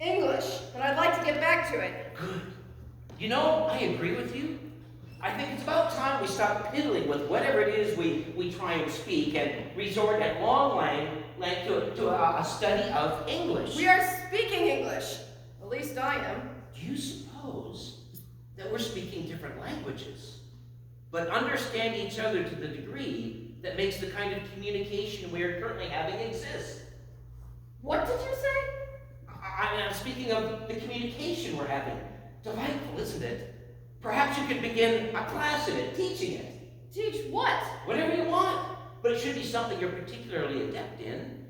English, but I'd like to get back to it. Good. You know, I agree with you. I think it's about time we stop piddling with whatever it is we try and speak and resort at long length to a study of English. We are speaking English. At least I am. Do you suppose that we're speaking different languages, but understand each other to the degree that makes the kind of communication we are currently having exist? What did you say? I'm speaking of the communication we're having. Delightful, isn't it? Perhaps you could begin a class in it, teaching it. Teach what? Whatever you want, but it should be something you're particularly adept in.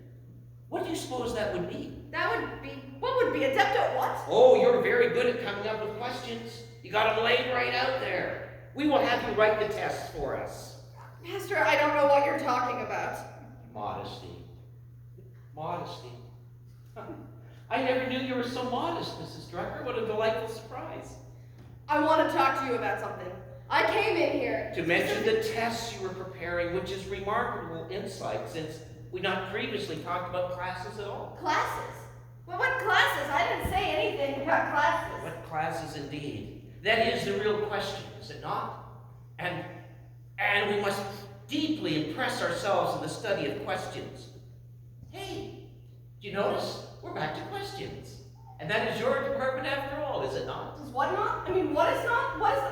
What do you suppose that would be? What would be adept at what? Oh, you're very good at coming up with questions. You got them laid right out there. We will have you write the tests for us. Pastor, I don't know what you're talking about. Modesty. Modesty. I never knew you were so modest, Mrs. Drucker. What a delightful surprise. I want to talk to you about something. I came in here To mention the tests you were preparing, which is remarkable insight, since we not previously talked about classes at all. Classes? Well, what classes? I didn't say anything about classes. What classes indeed? That is the real question, is it not? And we must deeply impress ourselves in the study of questions. Hey, do you notice? We're back to questions. And that is your department after all, is it not? Is what not? I mean, what is not? What is...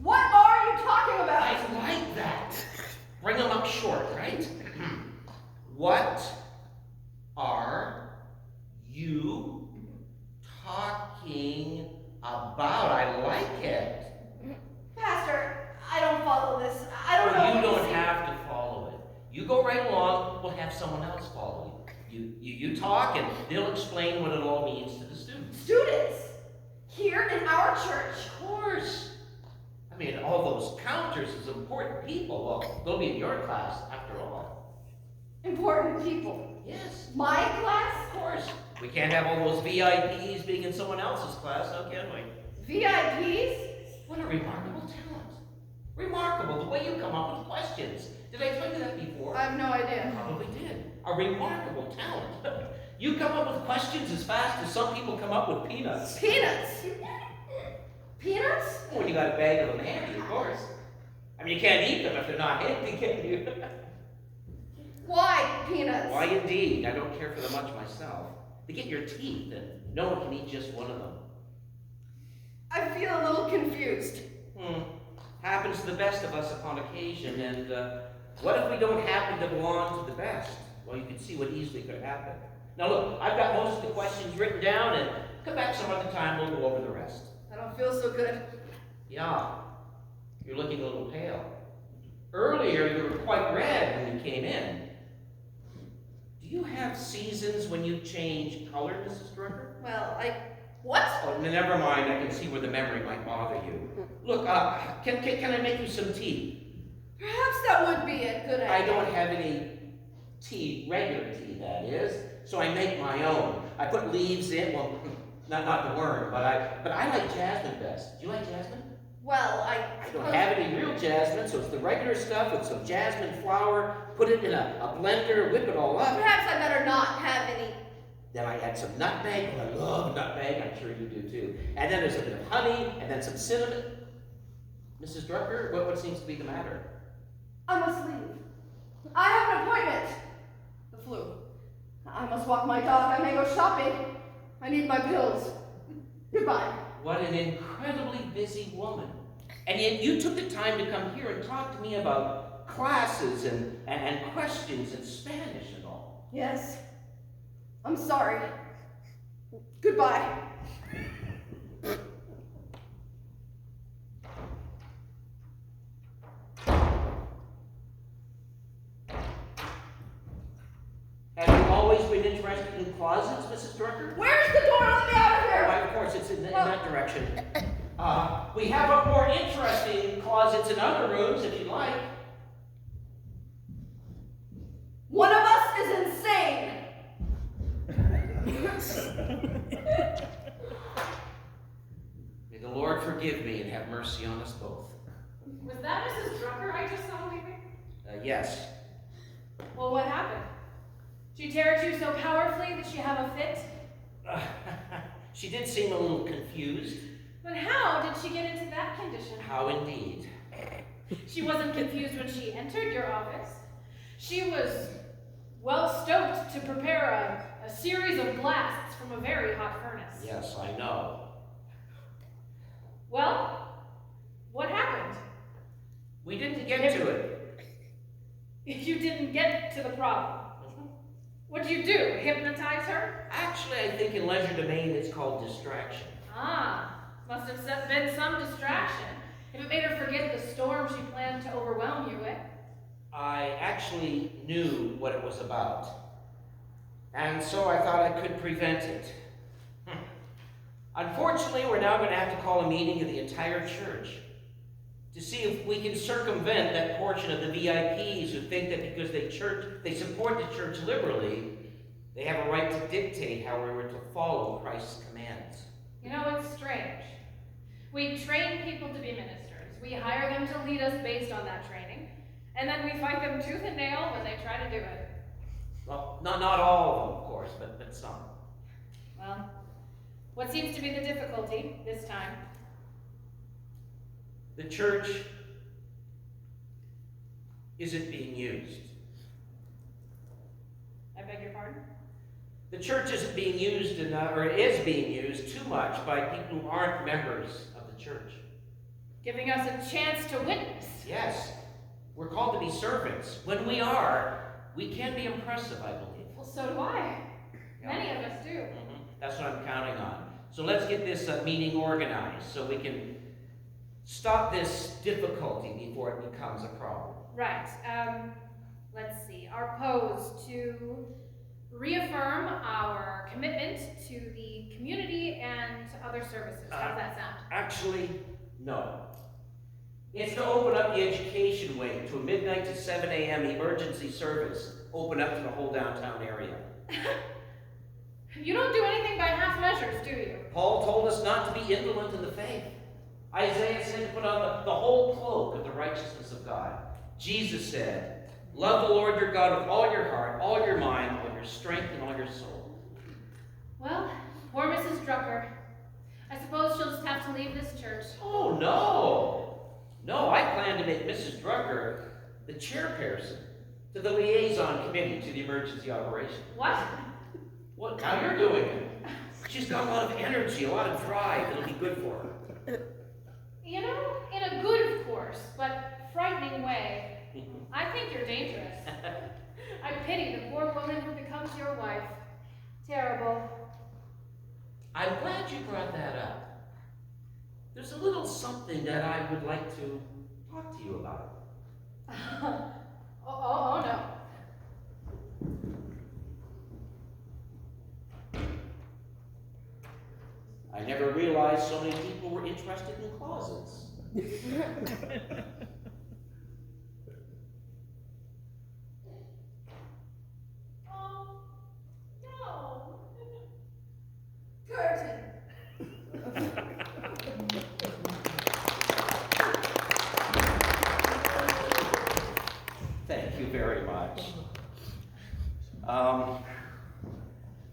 What are you talking about? I like that. Bring them up short, right? What are you talking about? I like it. Pastor, I don't follow this. I don't know. You don't have to follow it. You go right along, we'll have someone else follow you. You talk and they'll explain what it all means to the students. Students? Here in our church? Of course. I mean, all those counters as important people, well, they'll be in your class after all. Important people? Yes. My class? Of course. We can't have all those VIPs being in someone else's class, now can we? VIPs? What a remarkable talent. Remarkable, the way you come up with questions. Did I tell you that before? I have no idea. Probably did. A remarkable talent. You come up with questions as fast as some people come up with peanuts. Peanuts? Peanuts? When you got a bag of them handy, of course. I mean, you can't eat them if they're not handy, can you? Why peanuts? Why indeed? I don't care for them much myself. They get your teeth, and no one can eat just one of them. I feel a little confused. Happens to the best of us upon occasion, and what if we don't happen to belong to the best? Well, you can see what easily could happen. Now look, I've got most of the questions written down, and come back some other time, we'll go over the rest. I don't feel so good. Yeah, you're looking a little pale. Earlier, you were quite red when you came in. Do you have seasons when you change color, Mrs. Drucker? Well, what? Oh, never mind, I can see where the memory might bother you. Look, can I make you some tea? Perhaps that would be a good idea. I don't have any tea, regular tea, that is, so I make my own. I put leaves in, well, not the worm, but I like jasmine best. Do you like jasmine? Well, I don't have any real jasmine, so it's the regular stuff with some jasmine flower, put it in a blender, whip it all up. Perhaps I better not have any. Then I add some nutmeg. Oh, I love nutmeg. I'm sure you do too. And then there's a bit of honey, and then some cinnamon. Mrs. Drucker, what seems to be the matter? I must leave. I have an appointment. The flu. I must walk my dog. I may go shopping. I need my pills. Goodbye. What an incredibly busy woman. And yet you took the time to come here and talk to me about classes and questions in Spanish and all. Yes. I'm sorry. Goodbye. Have you always been interested in closets, Mrs. Drucker? Where's the door? Let me out of here. Why, of course, it's in that direction. We have more interesting closets in other rooms, if you'd like. One of us is insane. May the Lord forgive me and have mercy on us both. Was that Mrs. Drucker I just saw leaving? Yes. Well, what happened? Did she tear at you so powerfully that you have a fit? She did seem a little confused. But how did she get into that condition? How indeed. She wasn't confused when she entered your office. She was well stoked to prepare a series of blasts from a very hot furnace. Yes, I know. Well, what happened? We didn't get to it. You didn't get to the problem. What'd you do? Hypnotize her? Actually, I think in legerdemain it's called distraction. Ah, must have been some distraction. If it made her forget the storm she planned to overwhelm you with. I actually knew what it was about. And so I thought I could prevent it. Unfortunately, we're now going to have to call a meeting of the entire church to see if we can circumvent that portion of the VIPs who think that because they support the church liberally, they have a right to dictate how we were to follow Christ's commands. You know, it's strange. We train people to be ministers. We hire them to lead us based on that training. And then we fight them tooth and nail when they try to do it. Well, not all of them, of course, but some. Well, what seems to be the difficulty this time? The church isn't being used. I beg your pardon? The church isn't being used enough, or is being used too much by people who aren't members of the church. Giving us a chance to witness. Yes, we're called to be servants. When we are, we can be impressive, I believe. Well, so do I. Many of us do. That's what I'm counting on. So let's get this meeting organized so we can stop this difficulty before it becomes a problem. Right. Let's see. Our pose to reaffirm our commitment to the community and to other services. How does that sound? Actually, no. It's to open up the education wing to a midnight to 7 a.m. emergency service, open up to the whole downtown area. You don't do anything by half measures, do you? Paul told us not to be indolent in the faith. Isaiah said to put on the whole cloak of the righteousness of God. Jesus said, love the Lord your God with all your heart, all your mind, all your strength, and all your soul. Well, poor Mrs. Drucker. I suppose she'll just have to leave this church. Oh, no. No, I plan to make Mrs. Drucker the chairperson to the liaison committee to the emergency operation. What? Well, now you're doing it. She's got a lot of energy, a lot of drive. It'll be good for her. You know, in a good, of course, but frightening way, I think you're dangerous. I pity the poor woman who becomes your wife. Terrible. I'm glad you brought that up. There's a little something that I would like to talk to you about. Oh, no. I never realized so many people were interested in closets. Oh, no. Curtain. Thank you very much.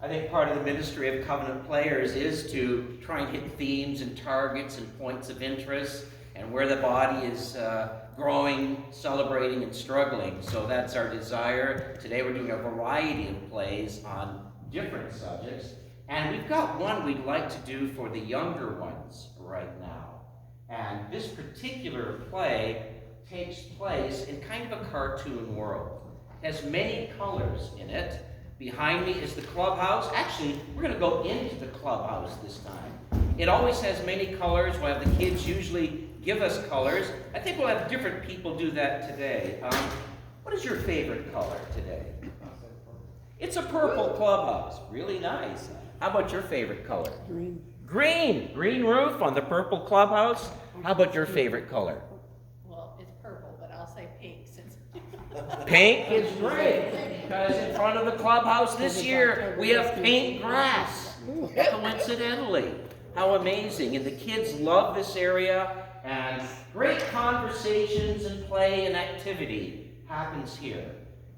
I think part of the ministry of Covenant Players is to try and hit themes and targets and points of interest and where the body is growing, celebrating, and struggling. So that's our desire. Today we're doing a variety of plays on different subjects. And we've got one we'd like to do for the younger ones right now. And this particular play takes place in kind of a cartoon world. It has many colors in it. Behind me is the clubhouse. Actually, we're going to go into the clubhouse this time. It always has many colors. We'll have the kids usually give us colors. I think we'll have different people do that today. What is your favorite color today? It's a purple clubhouse. Really nice. How about your favorite color? Green. Green! Green roof on the purple clubhouse. How about your favorite color? Well, it's purple, but I'll say pink since. Pink is great, because in front of the clubhouse this year, we have paint grass. Coincidentally. How amazing. And the kids love this area, and great conversations and play and activity happens here.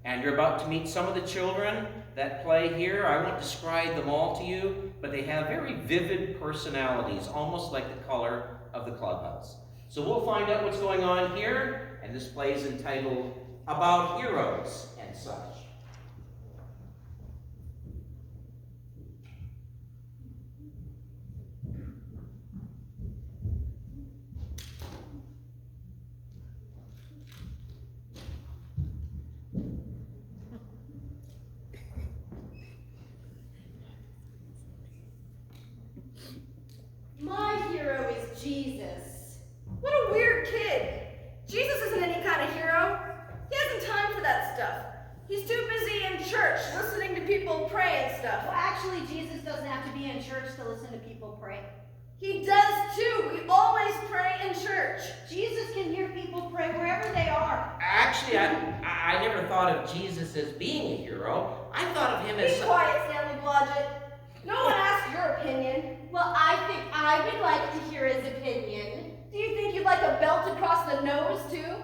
And you're about to meet some of the children that play here. I won't describe them all to you, but they have very vivid personalities, almost like the color of the clubhouse. So we'll find out what's going on here, and this play is entitled About Heroes and Such. My hero is Jesus. What a weird kid. Jesus isn't any kind of hero. He hasn't time for that stuff. He's too busy in church, listening to people pray and stuff. Well, actually, Jesus doesn't have to be in church to listen to people pray. He does too. We always pray in church. Jesus can hear people pray wherever they are. Actually, I never thought of Jesus as being a hero. I thought of him as... Be quiet, Stanley Blodgett. No one asked your opinion. Well, I think I would like to hear his opinion. Do you think you'd like a belt across the nose too?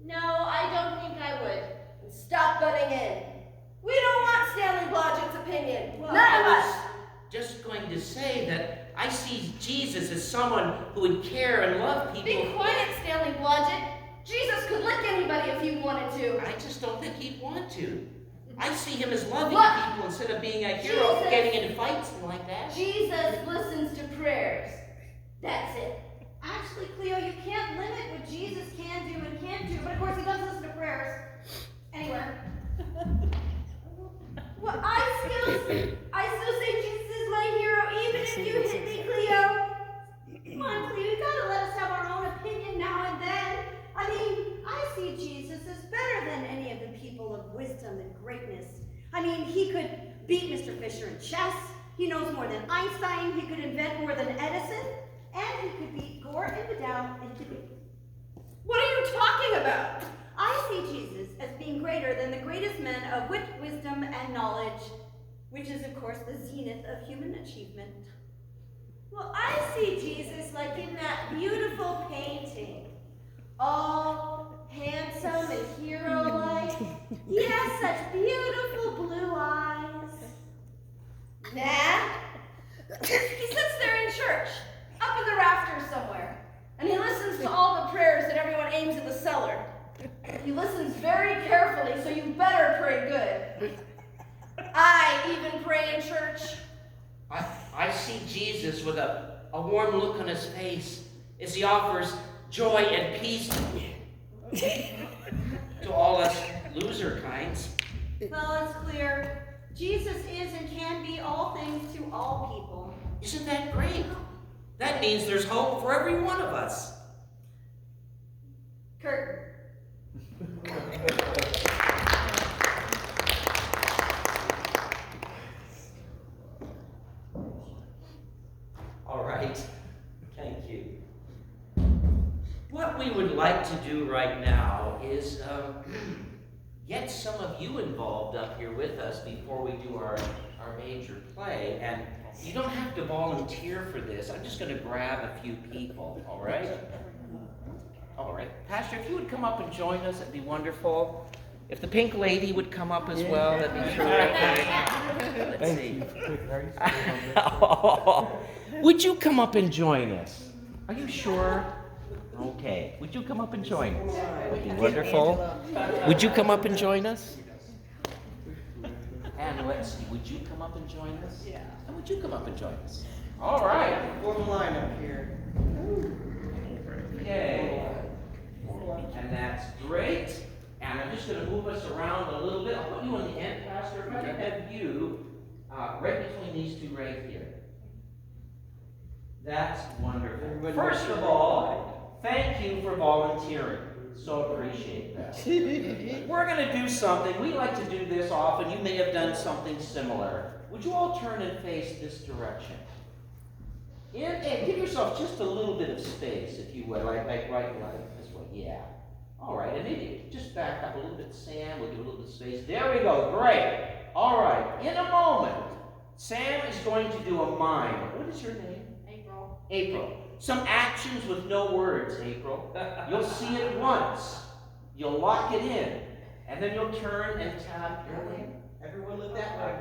No, I don't think I would. And stop butting in. We don't want Stanley Blodgett's opinion. Well, None I of was us. just going to say that I see Jesus as someone who would care and love people. Be quiet, Stanley Blodgett. Jesus could lick anybody if he wanted to. I just don't think he'd want to. I see him as loving Look, people instead of being a hero, Jesus- getting into fights and like that. Jesus listens to prayers. That's it. Actually, Cleo, you can't limit what Jesus can do and can't do, but of course he does listen to prayers. Anyway. Well, I still say Jesus is my hero, even if you hit me, Cleo. Come on, Cleo, you gotta let us have our own opinion now and then. I mean, I see Jesus as better than any of the people of wisdom and greatness. I mean, he could beat Mr. Fisher in chess. He knows more than Einstein. He could invent more than Edison. And he could beat Gore and Vidal in debate. What are you talking about? I see Jesus as being greater than the greatest men of wit, wisdom, and knowledge, which is, of course, the zenith of human achievement. Well, I see Jesus like in that beautiful painting. All handsome and hero-like. He has such beautiful blue eyes. Nah. He sits there in church, up in the rafters somewhere, and he listens to all the prayers that everyone aims at the cellar. He listens very carefully, so you better pray good. I even pray in church. I see Jesus with a warm look on his face as he offers joy and peace to all us loser kinds. Well, it's clear. Jesus is and can be all things to all people. Isn't that great? That means there's hope for every one of us. Curtain. All right. Thank you. What we would like to do right now is get some of you involved up here with us before we do our major play. And you don't have to volunteer for this. I'm just going to grab a few people, all right? All right. Pastor, if you would come up and join us, that'd be wonderful. If the pink lady would come up as well, that'd be terrific. Let's see. Would you come up and join us? Are you sure? Okay. Would you come up and join us? That'd be wonderful. Would you come up and join us? And let's see. Would you come up and join us? Yeah. And would you come up and join us? All right. Form a line up here. Okay. And that's great. And I'm just going to move us around a little bit. I'll put you on the end, Pastor. If I could have you right between these two right here. That's wonderful. First of all, thank you for volunteering. So appreciate that. We're going to do something. We like to do this often. You may have done something similar. Would you all turn and face this direction? And give yourself just a little bit of space, if you would, like this way. Yeah. All right, and maybe just back up a little bit, Sam. We'll give a little bit of space. There we go. Great. All right. In a moment, Sam is going to do a mime. What is your name? April. April. Some actions with no words, April. You'll see it once. You'll lock it in. And then you'll turn and tap your name. Everyone look that way.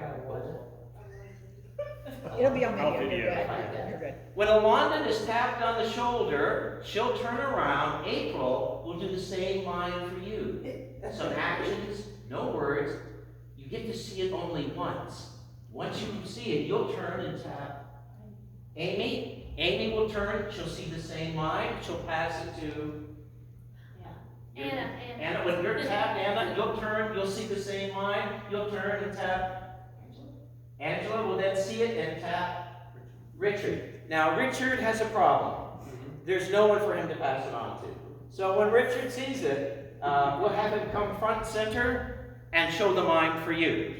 It'll be on I'll video. You're video. good. You're good. When Alondra is tapped on the shoulder, she'll turn around. April will do the same line for you. Some actions, no words. You get to see it only once. Once you see it, you'll turn and tap. Amy will turn. She'll see the same line. She'll pass it to Anna. When you're tapped, Anna, you'll turn. You'll see the same line. You'll turn and tap. Angela will then see it and tap Richard. Now, Richard has a problem. There's no one for him to pass it on to. So when Richard sees it, we'll have him come front and center and show the mime for you,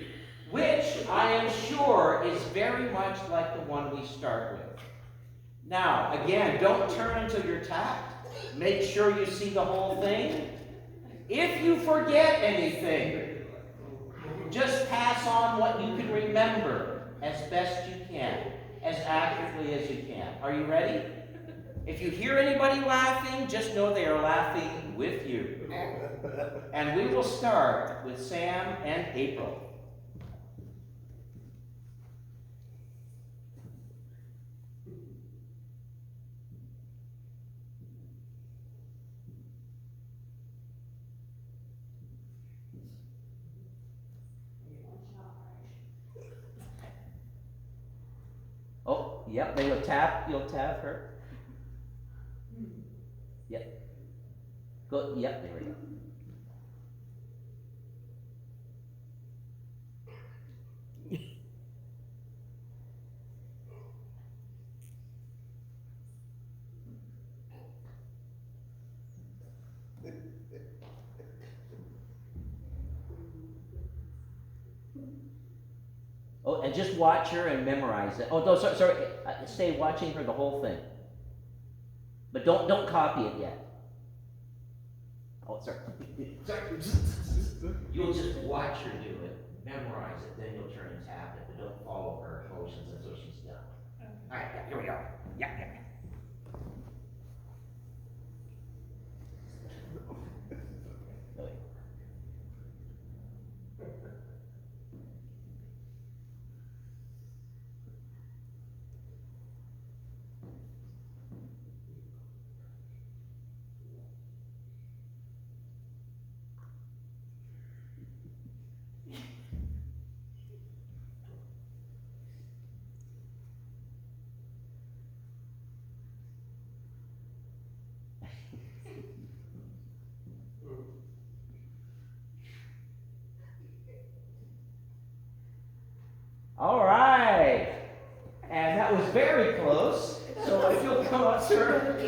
which I am sure is very much like the one we start with. Now, again, don't turn until you're tapped. Make sure you see the whole thing. If you forget anything, just pass on what you can remember as best you can, as accurately as you can. Are you ready? If you hear anybody laughing, just know they are laughing with you. And we will start with Sam and April. Oh, yep, they will tap, you'll tap her. Yep. Go, yep, there we go. Oh, and just watch her and memorize it. Oh, no, sorry. Stay watching her the whole thing. But don't copy it yet. Oh, sorry. You'll just watch her do it, memorize it, then you'll turn and tap it, but don't follow her motions until she's done. All right, here we go. Yeah. All right, and that was very close. So if you'll come up, sir,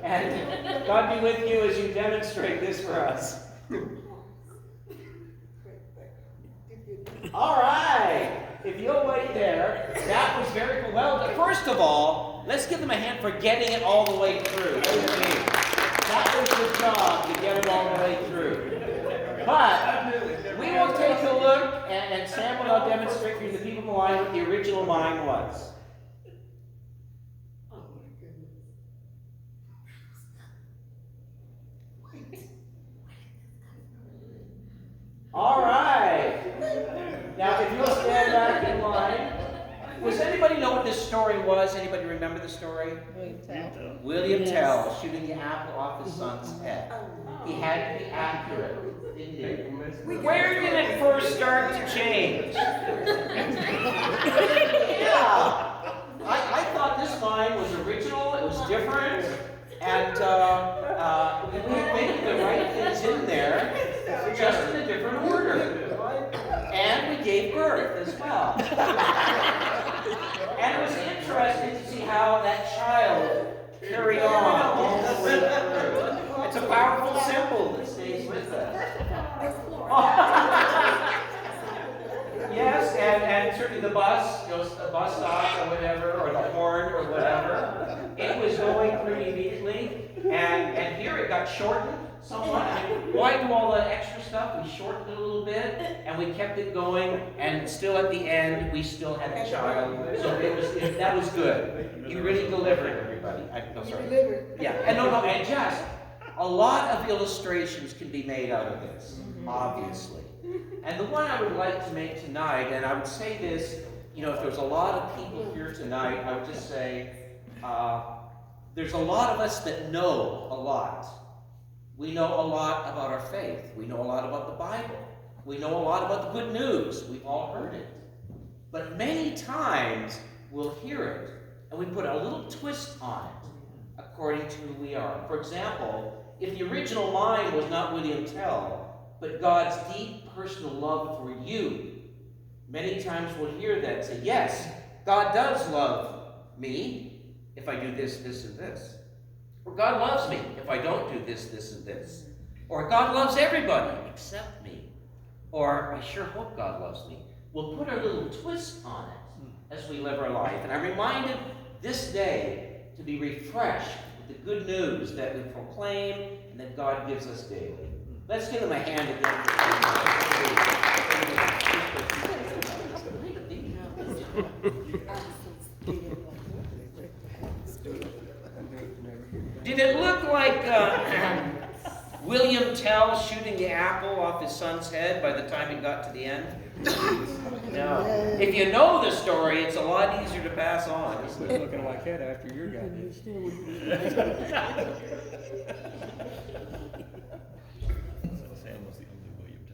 and God be with you as you demonstrate this for us. All right, if you'll wait there, that was very cool. Well, first of all, let's give them a hand for getting it all the way through. That was the job to get it all the way through. But we will take a look, and Sam will now demonstrate for you, the people in the line, what the original mime was. All right. Now, if you'll stand back in line. Does anybody know what this story was? Anybody remember the story? William Tell shooting the apple off his son's head. He had to be accurate, didn't he? Where did it first start to change? Yeah. I thought this line was original, it was different, and we made the right things in there, just in a different order. And we gave birth as well. And it was interesting to see how that child carried on all the way through. It's a powerful symbol that stays with us. Yes, and certainly the bus, the bus stop or whatever, or the horn or whatever, it was going pretty immediately. And here it got shortened somewhat. I mean, why do all the extra stuff? We shortened it a little bit, and we kept it going, and still at the end, we still had a child. So that was good. You really delivered, everybody. Sorry. Yeah, and and just a lot of illustrations can be made out of this, obviously. And the one I would like to make tonight, and I would say this if there's a lot of people here tonight, I would just say there's a lot of us that know a lot. We know a lot about our faith. We know a lot about the Bible. We know a lot about the good news. We've all heard it. But many times we'll hear it and we put a little twist on it according to who we are. For example, if the original line was not William Tell, but God's deep personal love for you, many times we'll hear that and say, yes, God does love me if I do this, this, and this. Or God loves me if I don't do this, this, and this. Or God loves everybody except me. Or I sure hope God loves me. We'll put our little twist on it as we live our life. And I'm reminded this day to be refreshed with the good news that we proclaim and that God gives us daily. Let's give them a hand again. Did it look like William Tell shooting the apple off his son's head by the time he got to the end? No. If you know the story, it's a lot easier to pass on. It's looking like that after your guy did.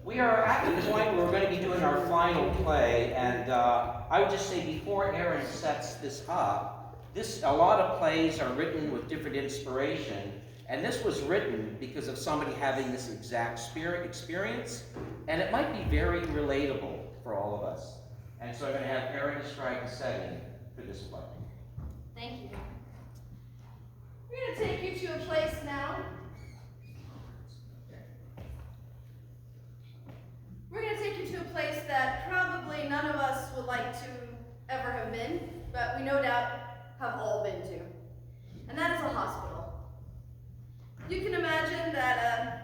We are at the point where we're going to be doing our final play, and I would just say before Aaron sets this up, a lot of plays are written with different inspiration, and this was written because of somebody having this exact experience, and it might be very relatable for all of us. And so I'm going to have Aaron describe the setting for this play. Thank you. We're going to take you to a place now. We're going to take you to a place that probably none of us would like to ever have been, but we no doubt have all been to. And that is a hospital. You can imagine that,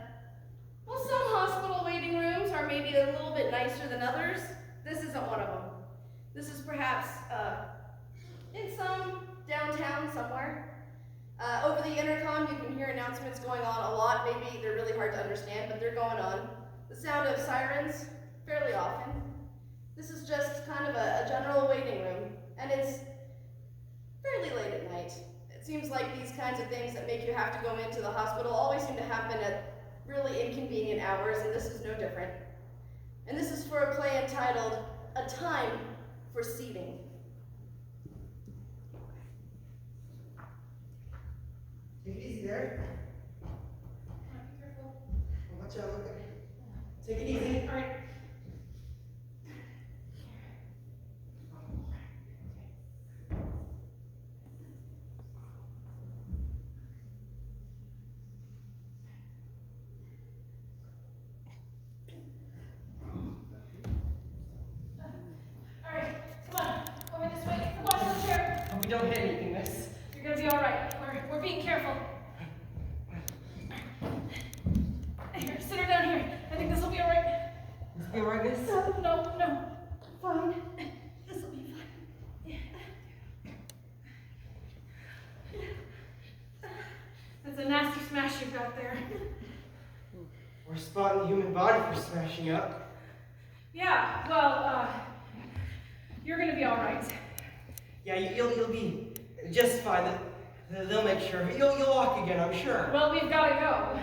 some hospital waiting rooms are maybe a little bit nicer than others. This isn't one of them. This is perhaps in some downtown somewhere. Over the intercom, you can hear announcements going on a lot. Maybe they're really hard to understand, but they're going on. The sound of sirens, fairly often. This is just kind of a general waiting room, and it's fairly late at night. It seems like these kinds of things that make you have to go into the hospital always seem to happen at really inconvenient hours, and this is no different. And this is for a play entitled A Time for Seating. Take it easy there. Be careful. Watch out, look at me. Take it easy. All right. We don't hit anything, miss. You're gonna be all right. We're being careful. Here, sit her down here. I think this will be all right. This be alright, miss? No. Fine. This will be fine. That's a nasty smash you've got there. We're spotting the human body for smashing up. Yeah, well, you're gonna be all right. Yeah, you'll be just fine. They'll make sure. You'll walk again, I'm sure. Well, we've got to go,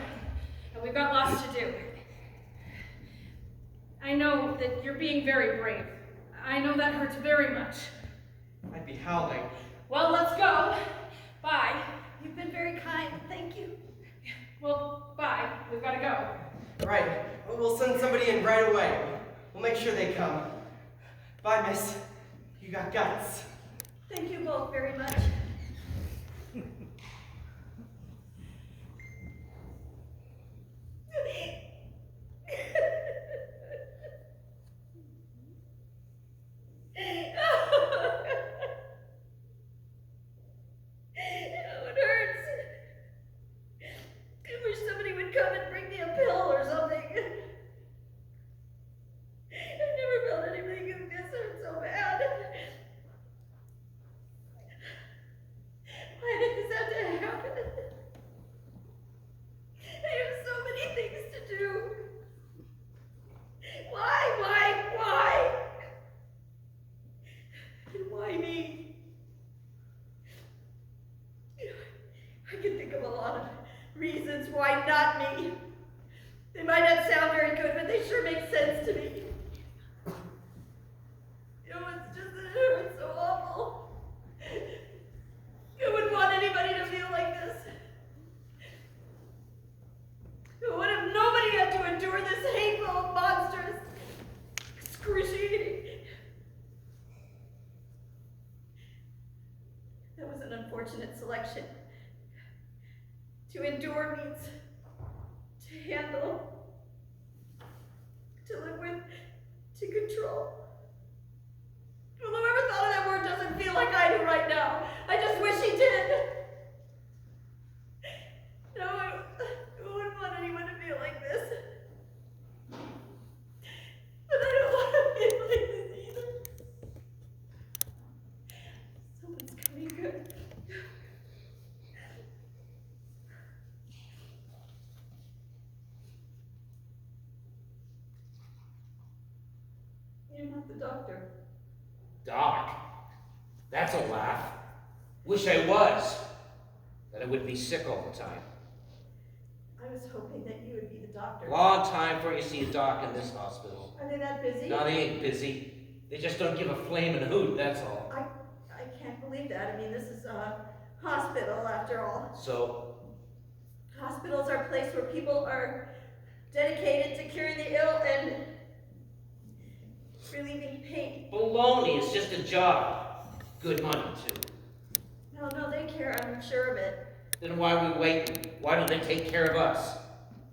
and we've got lots to do. I know that you're being very brave. I know that hurts very much. I'd be howling. Well, let's go. Bye. You've been very kind. Thank you. Well, bye. We've got to go. Right. We'll send somebody in right away. We'll make sure they come. Bye, miss. You got guts. Thank you both very much. It hurts. I wish somebody would come and bring me a pill or something. I've never felt anything like this hurt so bad. can think of a lot of reasons why not me. They might not sound very good, but they sure make sense to me. It's just that it hurts so awful. I wouldn't want anybody to feel like this. What if nobody had to endure this hateful, monstrous, excruciating? That was an unfortunate selection. To endure means to handle, to live with, to control. Well, whoever thought of that word doesn't feel like I do right now. I just wish he did. No, I wouldn't want anyone to feel like this. But I don't want to feel like this either. Someone's coming good. You're not the doctor. Doc? That's a laugh. Wish I was. That I wouldn't be sick all the time. I was hoping that you would be the doctor. Long time before you see a doc in this hospital. Are they that busy? No, they ain't busy. They just don't give a flamin' hoot, that's all. I can't believe that. I mean, this is a hospital after all. So, Hospitals are a place where people are dedicated to curing the ill and relieving pain. baloney, it's just a job. Good money, too. No, they care. I'm sure of it. Then why are we waiting? Why don't they take care of us?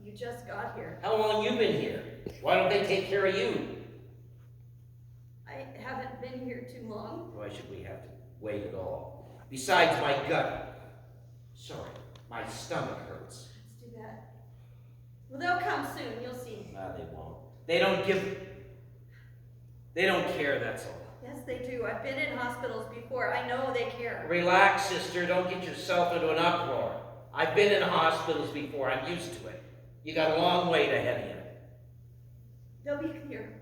You just got here. How long you been here? Why don't they take care of you? I haven't been here too long. Why should we have to wait at all? Besides, my gut. Sorry, my stomach hurts. Let's do that. Well, they'll come soon. You'll see. No, they won't. They don't give. They don't care, that's all. Yes, they do. I've been in hospitals before. I know they care. Relax, sister. Don't get yourself into an uproar. I've been in hospitals before. I'm used to it. You got a long wait ahead of you. They'll be here.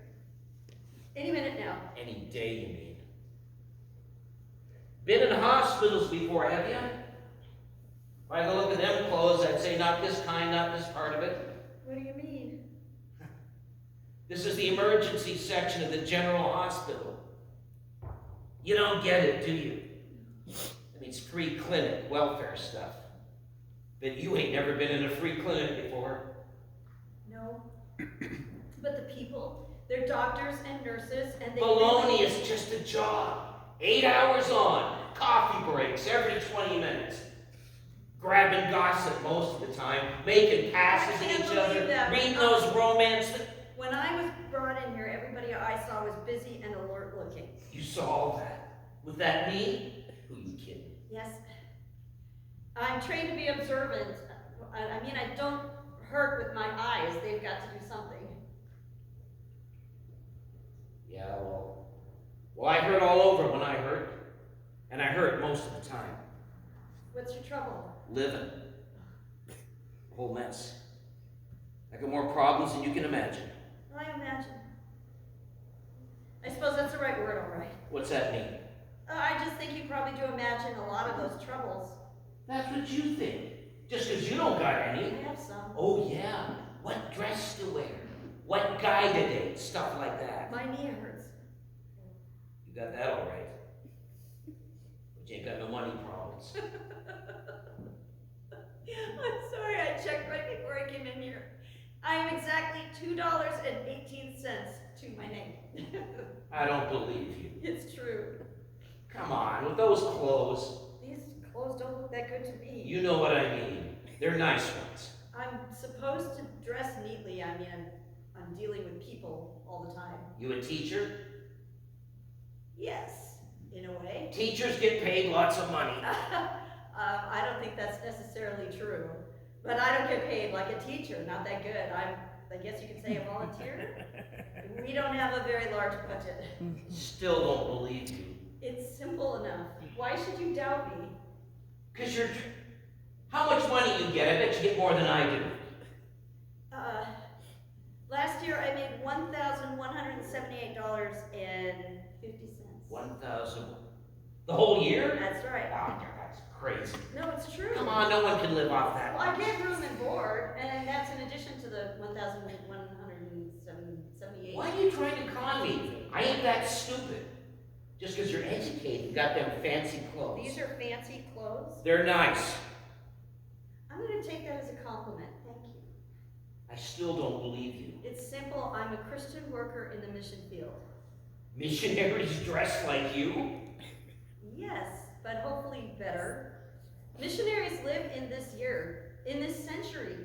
Any minute now. Any day, you mean. Been in hospitals before, have you? By the look of them clothes, I'd say not this kind, not this part of it. What do you mean? This is the emergency section of the general hospital. You don't get it, do you? I mean, it's free clinic, welfare stuff. But you ain't never been in a free clinic before. No. But the people, they're doctors and nurses, and they... Baloney is just a job. 8 hours on, coffee breaks every 20 minutes. Grabbing gossip most of the time, making passes I at can't each believe other, that. reading those romance... When I was brought in here, everybody I saw was busy and alert looking. You saw all that? Was that me? Who you kidding? Yes. I'm trained to be observant. I mean, I don't hurt with my eyes. They've got to do something. Yeah, well, I hurt all over when I hurt. And I hurt most of the time. What's your trouble? Living. A whole mess. I got more problems than you can imagine. I imagine. I suppose that's the right word, all right. What's that mean? I just think you probably do imagine a lot of those troubles. That's what you think. Just because you don't got I any. have some. Oh, yeah. What dress to wear? What guy to date? Stuff like that. My knee hurts. You got that all right. But you ain't got no money problems. I'm sorry, I checked right before I came in here. I am exactly $2.18 to my name. I don't believe you. It's true. Come on, with those clothes. These clothes don't look that good to me. You know what I mean. They're nice ones. I'm supposed to dress neatly. I mean, I'm dealing with people all the time. You a teacher? Yes, in a way. Teachers get paid lots of money. I don't think that's necessarily true. But I don't get paid like a teacher, not that good. I guess you could say a volunteer. We don't have a very large budget. Still don't believe you. It's simple enough. Why should you doubt me? Because you're... How much money you get? I bet you get more than I do. Last year I made $1,178.50. 1,000. The whole year? That's right. Oh, that's crazy. No, it's true. Come on, no one can live off that. Well, I get room and board, and that's in addition to the 1,178. Why are you trying to con me? I ain't that stupid. Just because you're educated and got them fancy clothes. These are fancy clothes. They're nice. I'm gonna take that as a compliment, thank you. I still don't believe you. It's simple, I'm a Christian worker in the mission field. Missionaries dress like you? Yes, but hopefully better. Missionaries live in this year, in this century.